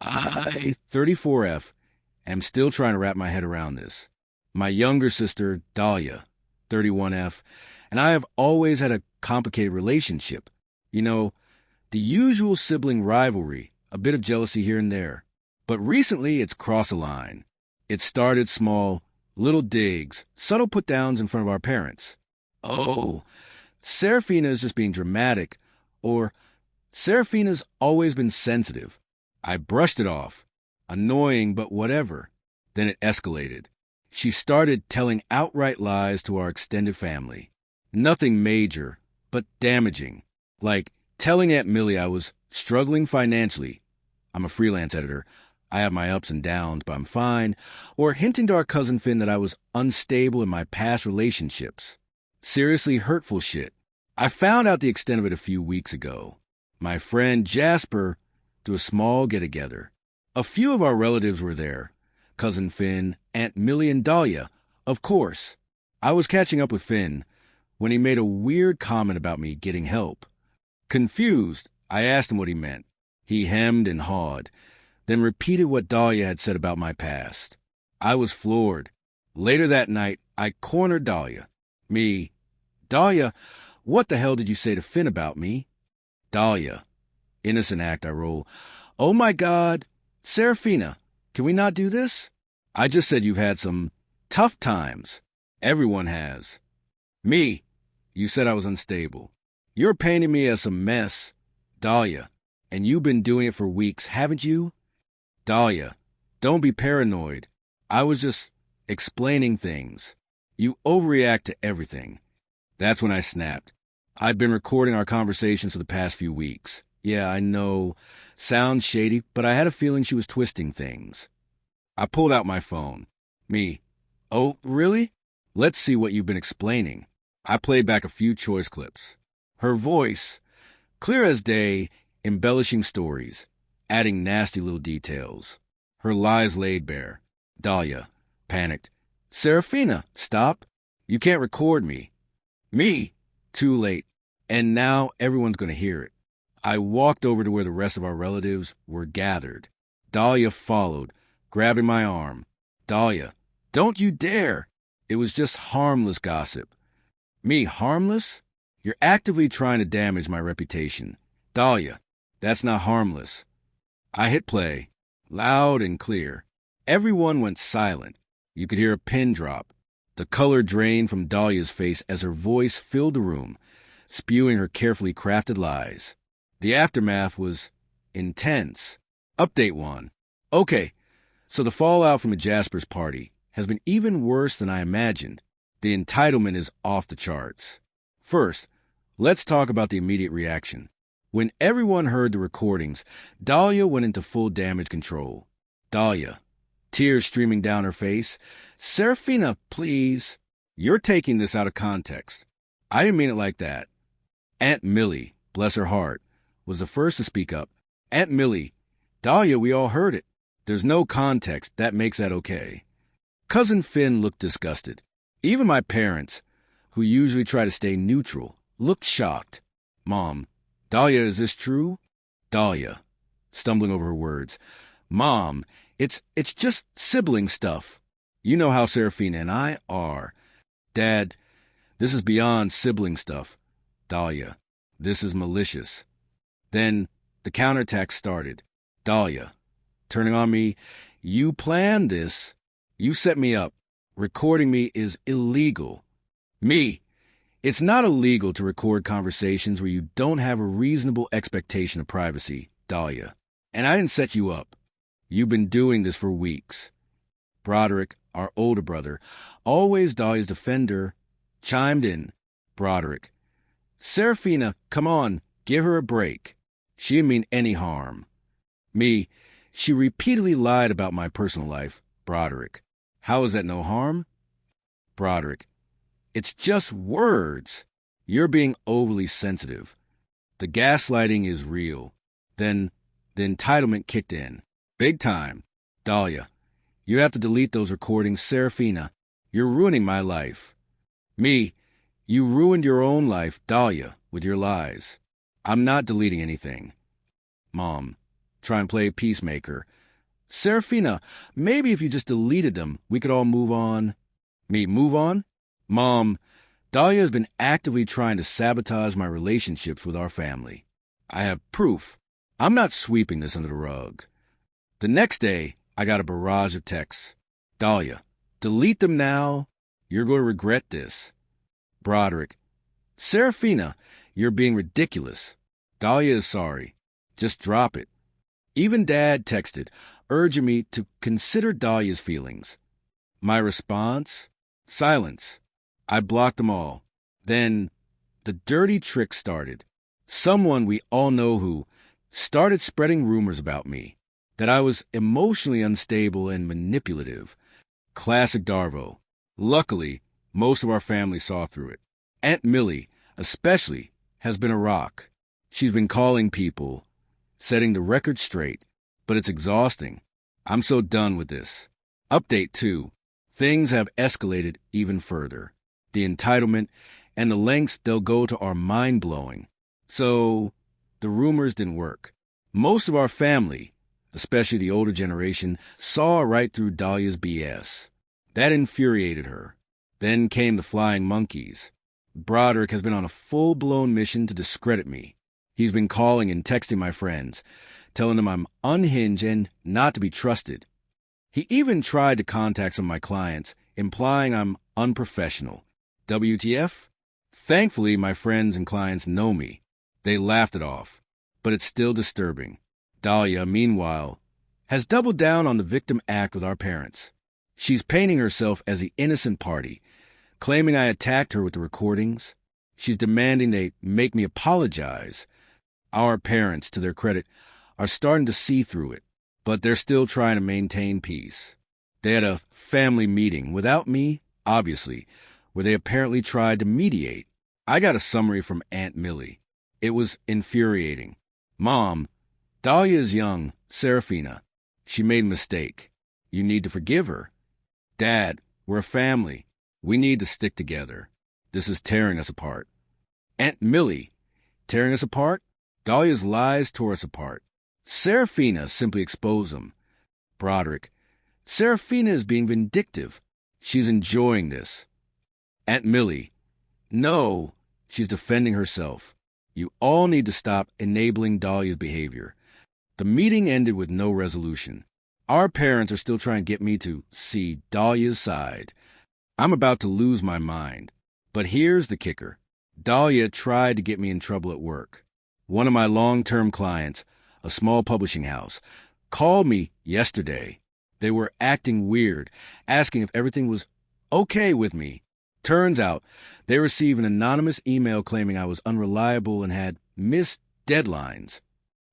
I, 34F, am still trying to wrap my head around this. My younger sister, Dahlia, 31F, and I have always had a complicated relationship. You know, the usual sibling rivalry, a bit of jealousy here and there. But recently, it's crossed a line. It started small, little digs, subtle put-downs in front of our parents. Oh, Serafina is just being dramatic, or Serafina's always been sensitive. I brushed it off. Annoying, but whatever. Then it escalated. She started telling outright lies to our extended family. Nothing major, but damaging. Like telling Aunt Millie I was struggling financially. I'm a freelance editor. I have my ups and downs, but I'm fine. Or hinting to our cousin Finn that I was unstable in my past relationships. Seriously hurtful shit. I found out the extent of it a few weeks ago. My friend Jasper threw a small get-together. A few of our relatives were there. Cousin Finn, Aunt Millie, and Dahlia, of course. I was catching up with Finn when he made a weird comment about me getting help. Confused, I asked him what he meant. He hemmed and hawed, then repeated what Dahlia had said about my past. I was floored. Later that night, I cornered Dahlia. Me. Dahlia, what the hell did you say to Finn about me? Dahlia. Innocent act I roll. Oh my God. Serafina, can we not do this? I just said you've had some tough times. Everyone has. Me. You said I was unstable. You're painting me as some mess. Dahlia. And you've been doing it for weeks, haven't you? Dahlia. Don't be paranoid. I was just explaining things. You overreact to everything. That's when I snapped. I've been recording our conversations for the past few weeks. Yeah, I know. Sounds shady, but I had a feeling she was twisting things. I pulled out my phone. Me. Oh, really? Let's see what you've been explaining. I played back a few choice clips. Her voice, clear as day, embellishing stories, adding nasty little details. Her lies laid bare. Dahlia, panicked. Serafina, stop. You can't record me. Me. Too late. And now everyone's going to hear it. I walked over to where the rest of our relatives were gathered. Dahlia followed, grabbing my arm. Dahlia, don't you dare. It was just harmless gossip. Me, harmless? You're actively trying to damage my reputation. Dahlia, that's not harmless. I hit play, loud and clear. Everyone went silent. You could hear a pin drop. The color drained from Dahlia's face as her voice filled the room, spewing her carefully crafted lies. The aftermath was intense. Update 1. Okay, so the fallout from the Jasper's party has been even worse than I imagined. The entitlement is off the charts. First, let's talk about the immediate reaction. When everyone heard the recordings, Dahlia went into full damage control. Dahlia, tears streaming down her face. Serafina, please. You're taking this out of context. I didn't mean it like that. Aunt Millie, bless her heart, was the first to speak up. Aunt Millie, Dahlia, we all heard it. There's no context. That makes that okay. Cousin Finn looked disgusted. Even my parents, who usually try to stay neutral, looked shocked. Mom, Dahlia, is this true? Dahlia, stumbling over her words. Mom, it's just sibling stuff. You know how Serafina and I are. Dad, this is beyond sibling stuff. Dahlia, this is malicious. Then the counterattack started. Dahlia, turning on me, you planned this. You set me up. Recording me is illegal. Me, it's not illegal to record conversations where you don't have a reasonable expectation of privacy, Dahlia. And I didn't set you up. You've been doing this for weeks. Broderick, our older brother, always Dahlia's defender, chimed in. Broderick, Serafina, come on, give her a break. She didn't mean any harm. Me, she repeatedly lied about my personal life. Broderick, how is that no harm? Broderick, it's just words. You're being overly sensitive. The gaslighting is real. Then the entitlement kicked in. Big time. Dahlia, you have to delete those recordings. Serafina, you're ruining my life. Me, you ruined your own life, Dahlia, with your lies. I'm not deleting anything. Mom, try and play peacemaker. Serafina, maybe if you just deleted them, we could all move on. Me, move on? Mom, Dahlia has been actively trying to sabotage my relationships with our family. I have proof. I'm not sweeping this under the rug. The next day, I got a barrage of texts. Dahlia, delete them now. You're going to regret this. Broderick, Serafina, you're being ridiculous. Dahlia is sorry. Just drop it. Even Dad texted, urging me to consider Dahlia's feelings. My response? Silence. I blocked them all. Then the dirty trick started. Someone we all know who started spreading rumors about me, that I was emotionally unstable and manipulative. Classic Darvo. Luckily, most of our family saw through it. Aunt Millie, especially, has been a rock. She's been calling people, setting the record straight, but it's exhausting. I'm so done with this. Update 2. Things have escalated even further. The entitlement and the lengths they'll go to are mind-blowing. So, the rumors didn't work. Most of our family, especially the older generation, saw right through Dahlia's BS. That infuriated her. Then came the flying monkeys. Broderick has been on a full-blown mission to discredit me. He's been calling and texting my friends, telling them I'm unhinged and not to be trusted. He even tried to contact some of my clients, implying I'm unprofessional. WTF? Thankfully, my friends and clients know me. They laughed it off, but it's still disturbing. Dahlia, meanwhile, has doubled down on the victim act with our parents. She's painting herself as the innocent party, claiming I attacked her with the recordings. She's demanding they make me apologize. Our parents, to their credit, are starting to see through it, but they're still trying to maintain peace. They had a family meeting, without me, obviously, where they apparently tried to mediate. I got a summary from Aunt Millie. It was infuriating. Mom, Dahlia is young, Serafina. She made a mistake. You need to forgive her. Dad, we're a family. We need to stick together. This is tearing us apart. Aunt Millie, tearing us apart? Dahlia's lies tore us apart. Serafina simply exposed them. Broderick, Serafina is being vindictive. She's enjoying this. Aunt Millie, no, she's defending herself. You all need to stop enabling Dahlia's behavior. The meeting ended with no resolution. Our parents are still trying to get me to see Dahlia's side. I'm about to lose my mind. But here's the kicker. Dahlia tried to get me in trouble at work. One of my long-term clients, a small publishing house, called me yesterday. They were acting weird, asking if everything was okay with me. Turns out they received an anonymous email claiming I was unreliable and had missed deadlines.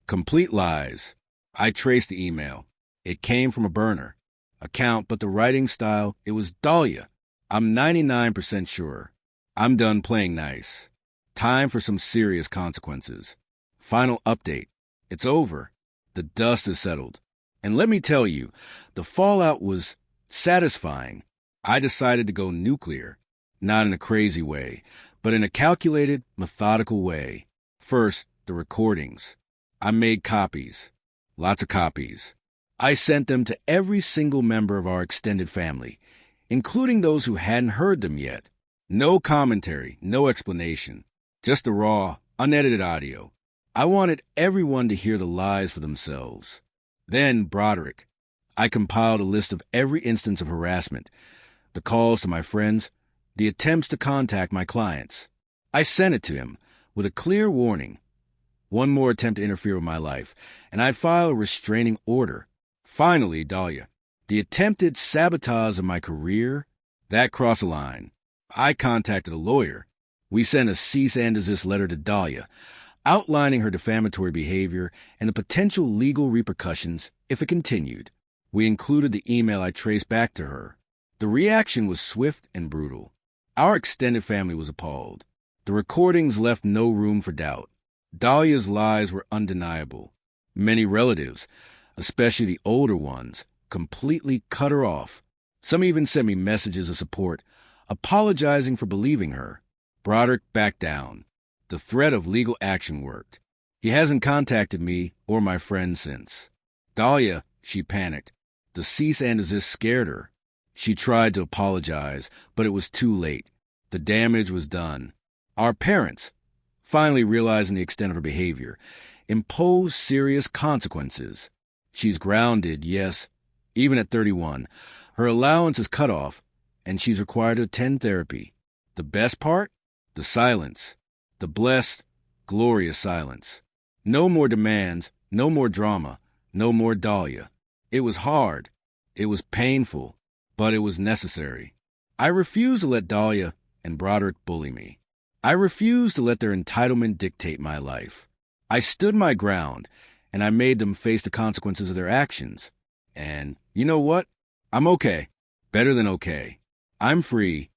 Complete lies. I traced the email. It came from a burner account, but the writing style, it was Dahlia. I'm 99% sure. I'm done playing nice. Time for some serious consequences. Final update. It's over. The dust has settled. And let me tell you, the fallout was satisfying. I decided to go nuclear. Not in a crazy way, but in a calculated, methodical way. First, the recordings. I made copies. Lots of copies. I sent them to every single member of our extended family, including those who hadn't heard them yet. No commentary, no explanation. Just the raw, unedited audio. I wanted everyone to hear the lies for themselves. Then, Broderick. I compiled a list of every instance of harassment, the calls to my friends, the attempts to contact my clients. I sent it to him with a clear warning. One more attempt to interfere with my life, and I'd file a restraining order. Finally, Dahlia. The attempted sabotage of my career, that crossed a line. I contacted a lawyer. We sent a cease and desist letter to Dahlia, outlining her defamatory behavior and the potential legal repercussions if it continued. We included the email I traced back to her. The reaction was swift and brutal. Our extended family was appalled. The recordings left no room for doubt. Dahlia's lies were undeniable. Many relatives, especially the older ones, completely cut her off. Some even sent me messages of support, apologizing for believing her. Broderick backed down. The threat of legal action worked. He hasn't contacted me or my friends since. Dahlia, she panicked. The cease and desist scared her. She tried to apologize, but it was too late. The damage was done. Our parents, finally realizing the extent of her behavior, imposed serious consequences. She's grounded, yes, even at 31. Her allowance is cut off, and she's required to attend therapy. The best part? The silence. The blessed, glorious silence. No more demands, no more drama, no more Dahlia. It was hard. It was painful, but it was necessary. I refused to let Dahlia and Broderick bully me. I refused to let their entitlement dictate my life. I stood my ground, and I made them face the consequences of their actions. And you know what? I'm okay. Better than okay. I'm free,